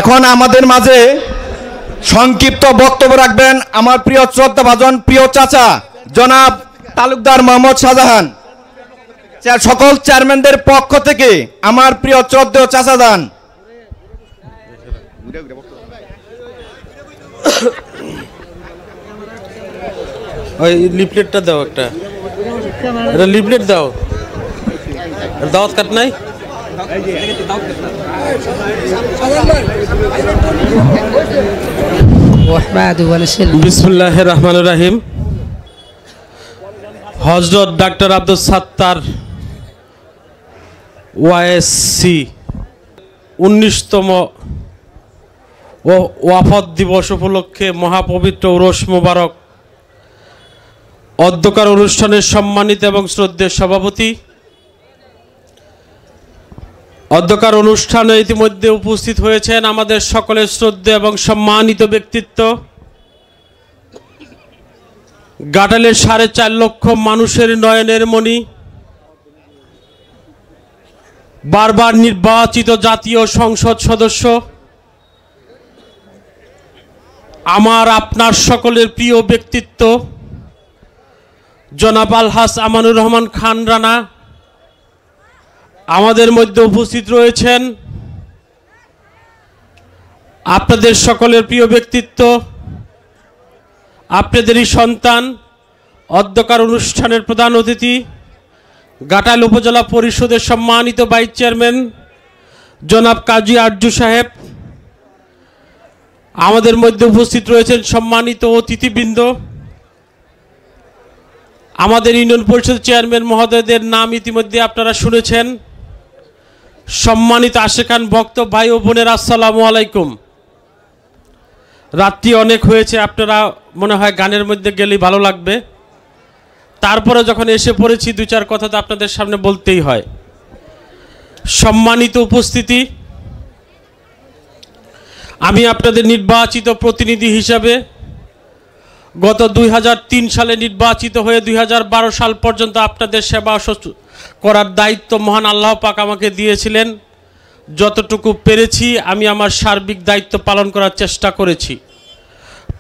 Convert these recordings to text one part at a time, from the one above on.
এখন আমাদের মাঝে সংক্ষিপ্ত বক্তব্য রাখবেন আমার প্রিয় শ্রদ্ধাভাজন প্রিয় চাচা জনাব তালুকদার মোহাম্মদ শাহজাহান। সকল চেয়ারম্যানদের পক্ষ থেকে আমার প্রিয় শ্রদ্ধেয় চাচা যান। ওই লিফলেটটা দাও, একটা লিফলেট দাও, দাওয়াত কাট নাই। বিসমিল্লাহির রহমানির রহিম। হযরত ডাক্তার আব্দুল সাত্তার ওয়াইএসসি 19তম ওয়াফাত দিবস উপলক্ষে মহাপবিত্র উরস মোবারক অধ্যকার অনুষ্ঠানের সম্মানিত এবং শ্রদ্ধেয় সভাপতি, অধ্যকার অনুষ্ঠানে ইতিমধ্যে উপস্থিত হয়েছেন আমাদের সকলের শ্রদ্ধেয় এবং সম্মানিত ব্যক্তিত্ব, ঘাটালের 4.5 লক্ষ মানুষের নয়নের মণি, বারবার নির্বাচিত জাতীয় সংসদ সদস্য, আমার আপনার সকলের প্রিয় ব্যক্তিত্ব জনাব আলহাজ আমানুর রহমান খান রানা আমাদের মধ্যে উপস্থিত রয়েছেন। আপনাদের সকলের প্রিয় ব্যক্তিত্ব, আপনাদেরই সন্তান, অধ্যকার অনুষ্ঠানের প্রধান অতিথি ঘাটাল উপজেলা পরিষদের সম্মানিত ভাইস চেয়ারম্যান জনাব কাজী আরজু সাহেব, আমাদের মধ্যে উপস্থিত রয়েছেন সম্মানিত অতিথিবৃন্দ, আমাদের ইউনিয়ন পরিষদ চেয়ারম্যান মহোদয়দের নাম ইতিমধ্যে আপনারা শুনেছেন, সম্মানিত আশেখান ভক্ত ভাই ও বোনের আসসালামু আলাইকুম। রাত্রি অনেক হয়েছে, আপনারা মনে হয় গানের মধ্যে গেলেই ভালো লাগবে, তারপরে যখন এসে পড়েছি 2-4 কথা তো আপনাদের সামনে বলতেই হয়। সম্মানিত উপস্থিতি, আমি আপনাদের নির্বাচিত প্রতিনিধি হিসাবে গত 2003 সালে নির্বাচিত হয়ে 2012 সাল পর্যন্ত আপনাদের সেবা করার দায়িত্ব মহান আল্লাহ পাক আমাকে দিয়েছিলেন। যতটুকু পেরেছি আমি আমার সার্বিক দায়িত্ব পালন করার চেষ্টা করেছি।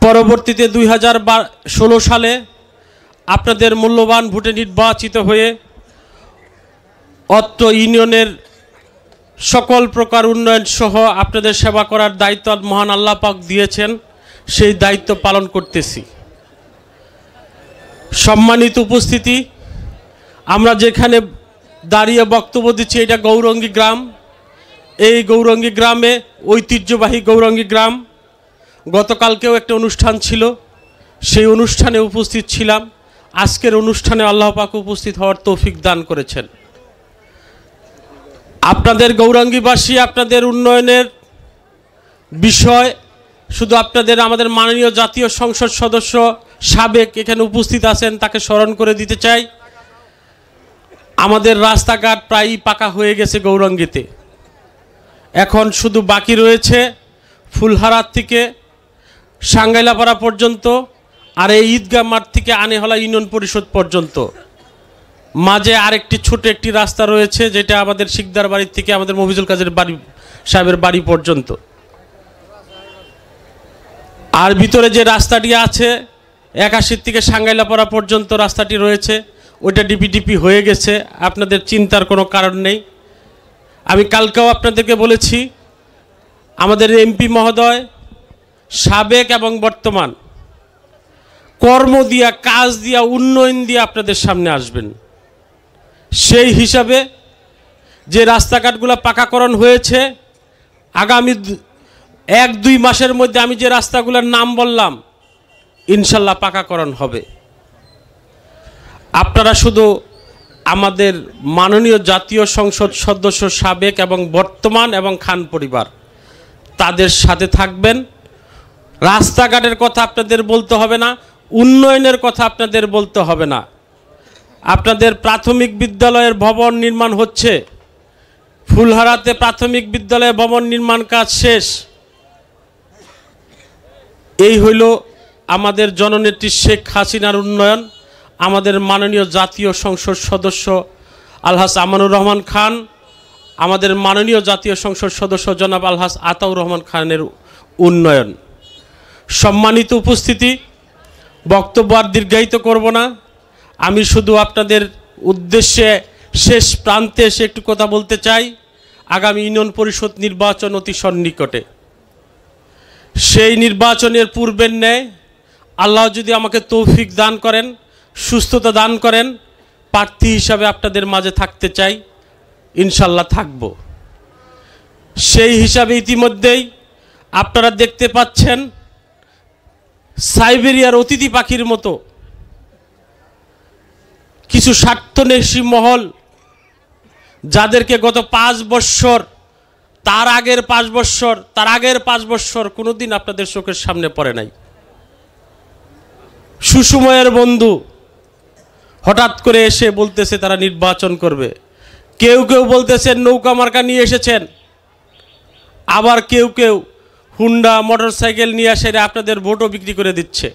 পরবর্তীতে 2016 সালে আপনাদের মূল্যবান ভোটে নির্বাচিত হয়ে অত্র ইউনিয়নের সকল প্রকার উন্নয়ন সহ আপনাদের সেবা করার দায়িত্ব মহান আল্লাহ পাক দিয়েছেন, সেই দায়িত্ব পালন করতেছি। সম্মানিত উপস্থিতি, আমরা যেখানে দাঁড়িয়ে বক্তব্য দিচ্ছি এটা গৌরঙ্গী গ্রাম। এই গৌরঙ্গী গ্রামে ঐতিহ্যবাহী গৌরঙ্গী গ্রাম, গতকালকেও একটা অনুষ্ঠান ছিল, সেই অনুষ্ঠানে উপস্থিত ছিলাম। আজকের অনুষ্ঠানে আল্লাহ পাক উপস্থিত হওয়ার তৌফিক দান করেছেন। আপনাদের গৌরাঙ্গীবাসী, আপনাদের উন্নয়নের বিষয় শুধু আপনাদের আমাদের মাননীয় জাতীয় সংসদ সদস্য সাবেক এখানে উপস্থিত আছেন, তাকে স্মরণ করে দিতে চাই। আমাদের রাস্তাঘাট প্রায়ই পাকা হয়ে গেছে গৌরাঙ্গীতে, এখন শুধু বাকি রয়েছে ফুলহারাত থেকে সাঙ্গাইলাপাড়া পর্যন্ত, আর এই ঈদগাহ মাঠ থেকে আনেহলা ইউনিয়ন পরিষদ পর্যন্ত। মাঝে আরেকটি ছোট একটি রাস্তা রয়েছে যেটা আমাদের শিকদার বাড়ির থেকে আমাদের মফিজুল কাজের বাড়ি সাহেবের বাড়ি পর্যন্ত। আর ভিতরে যে রাস্তাটি আছে 81 থেকে সাঙ্গাইলাপাড়া পর্যন্ত রাস্তাটি রয়েছে, ওইটা ডিপিডিপি হয়ে গেছে, আপনাদের চিন্তার কোনো কারণ নেই। আমি কালকেও আপনাদেরকে বলেছি, আমাদের এমপি মহোদয় সাবেক এবং বর্তমান কর্ম দিয়া, কাজ দিয়া, উন্নয়ন দিয়ে আপনাদের সামনে আসবেন। সেই হিসাবে যে রাস্তাঘাটগুলো পাকাকরণ হয়েছে, আগামী 1-2 মাসের মধ্যে আমি যে রাস্তাগুলোর নাম বললাম ইনশাল্লাহ পাকাকরণ হবে। আপনারা শুধু আমাদের মাননীয় জাতীয় সংসদ সদস্য সাবেক এবং বর্তমান এবং খান পরিবার তাদের সাথে থাকবেন। রাস্তাঘাটের কথা আপনাদের বলতে হবে না, উন্নয়নের কথা আপনাদের বলতে হবে না। আপনাদের প্রাথমিক বিদ্যালয়ের ভবন নির্মাণ হচ্ছে, ফুলহারাতে প্রাথমিক বিদ্যালয়ের ভবন নির্মাণ কাজ শেষ। এই হইল আমাদের জননেত্রী শেখ হাসিনার উন্নয়ন। আমাদের মাননীয় জাতীয় সংসদ সদস্য আলহাজ আমানুর রহমান খান আমাদের মাননীয় জাতীয় সংসদ সদস্য জনাব আলহাজ আতাউর রহমান খানের উন্নয়ন। সম্মানিত উপস্থিতি, বক্তব্য আর দীর্ঘায়িত করব না। আমি শুধু আপনাদের উদ্দেশ্যে শেষ প্রান্তে এসে একটু কথা বলতে চাই। আগামী ইউনিয়ন পরিষদ নির্বাচন অতি সন্নিকটে। সেই নির্বাচনের পূর্বের ন্যায় আল্লাহ যদি আমাকে তৌফিক দান করেন, সুস্থতা দান করেন, প্রার্থী হিসাবে আপনাদের মাঝে থাকতে চাই, ইনশাল্লাহ থাকব। সেই হিসাবে ইতিমধ্যেই আপনারা দেখতে পাচ্ছেন সাইবেরিয়ার অতিথি পাখির মতো কিছু স্বার্থন্বেষী মহল, যাদেরকে গত 5 বৎসর, তার আগের 5 বৎসর, তার আগের 5 বৎসর কোনোদিন আপনাদের চোখের সামনে পড়ে নাই। সুসময়ের বন্ধু হঠাৎ করে এসে বলতেছে তারা নির্বাচন করবে। কেউ কেউ বলতেছেন নৌকা মার্কা নিয়ে এসেছেন, আবার কেউ কেউ হুন্ডা মোটরসাইকেল নিয়ে এসে আপনাদের ভোটও বিক্রি করে দিচ্ছে।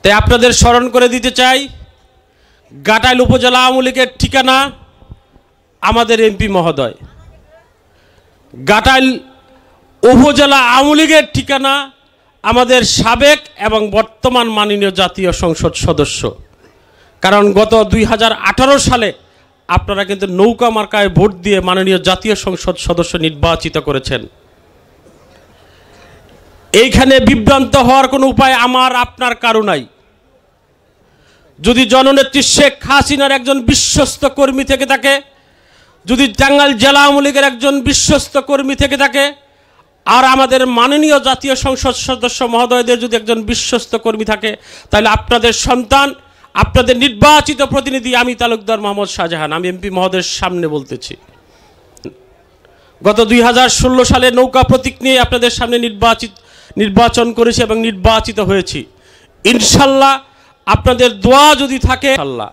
তাই আপনাদের স্মরণ করে দিতে চাই, গাটাইল উপজেলা আওয়ামী লীগের ঠিকানা আমাদের এমপি মহোদয়। গাটাইল উপজেলা আওয়ামী লীগের ঠিকানা আমাদের সাবেক এবং বর্তমান মাননীয় জাতীয় সংসদ সদস্য। কারণ গত 2018 সালে আপনারা কিন্তু নৌকা মার্কায় ভোট দিয়ে মাননীয় জাতীয় সংসদ সদস্য নির্বাচিত করেছেন। এইখানে বিভ্রান্ত হওয়ার কোনো উপায় আমার আপনার কারো নাই। যদি জননেত্রী শেখ হাসিনার একজন বিশ্বস্ত কর্মী থেকে থাকে, যদি টাঙ্গাইল জেলা আওয়ামী লীগের একজন বিশ্বস্ত কর্মী থেকে থাকে, আর আমাদের মাননীয় জাতীয় সংসদ সদস্য মহোদয়দের যদি একজন বিশ্বস্ত কর্মী থাকে, তাহলে আপনাদের সন্তান, আপনাদের নির্বাচিত প্রতিনিধি আমি তালুকদার মোহাম্মদ শাহজাহান, আমি এমপি মহোদয়ের সামনে বলতেছি, গত 2016 সালে নৌকা প্রতীক নিয়ে আপনাদের সামনে নির্বাচন করেছি এবং নির্বাচিত হয়েছি। ইনশাল্লাহ আপনাদের দোয়া যদি থাকে, আল্লাহ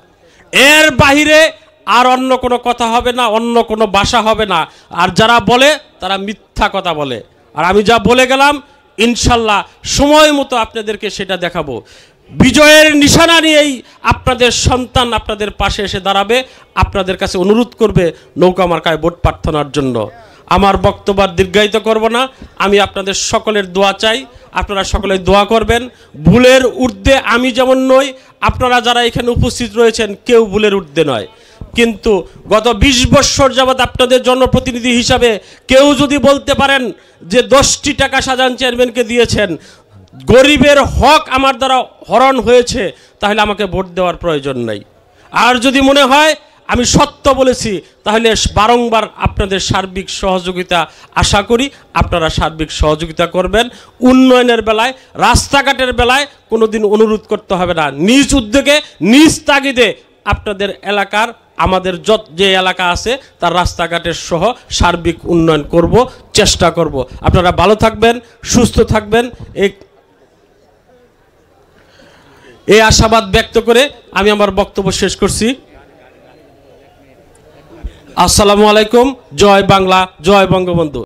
এর বাহিরে আর অন্য কোনো কথা হবে না, অন্য কোনো ভাষা হবে না। আর যারা বলে তারা মিথ্যা কথা বলে। আর আমি যা বলে গেলাম ইনশাল্লাহ সময় মতো আপনাদেরকে সেটা দেখাবো। বিজয়ের নিশানা নিয়েই আপনাদের সন্তান আপনাদের পাশে এসে দাঁড়াবে, আপনাদের কাছে অনুরোধ করবে নৌকা মার্কায় ভোট প্রার্থনার জন্য। আমার বক্তব্য দীর্ঘায়িত করব না। আমি আপনাদের সকলের দোয়া চাই, আপনারা সকলে দোয়া করবেন। ভুলের ঊর্ধ্বে আমি যেমন নই, আপনারা যারা এখানে উপস্থিত রয়েছেন কেউ ভুলের ঊর্ধ্বে নয়। কিন্তু গত 20 বৎসর যাবৎ আপনাদের জনপ্রতিনিধি হিসাবে কেউ যদি বলতে পারেন যে 10টি টাকা শাহজাহান চেয়ারম্যানকে দিয়েছেন, গরিবের হক আমার দ্বারা হরণ হয়েছে, তাহলে আমাকে ভোট দেওয়ার প্রয়োজন নাই। আর যদি মনে হয় আমি সত্য বলেছি, তাহলে বারংবার আপনাদের সার্বিক সহযোগিতা আশা করি, আপনারা সার্বিক সহযোগিতা করবেন। উন্নয়নের বেলায়, রাস্তাঘাটের বেলায় কোনোদিন অনুরোধ করতে হবে না, নিজ উদ্যোগে নিজ তাগিদে আপনাদের এলাকার, আমাদের যে এলাকা আছে তার রাস্তাঘাটের সহ সার্বিক উন্নয়ন করব, চেষ্টা করব। আপনারা ভালো থাকবেন, সুস্থ থাকবেন, এই আশাবাদ ব্যক্ত করে আমি আমার বক্তব্য শেষ করছি। আসসালামু আলাইকুম। জয় বাংলা, জয় বঙ্গবন্ধু।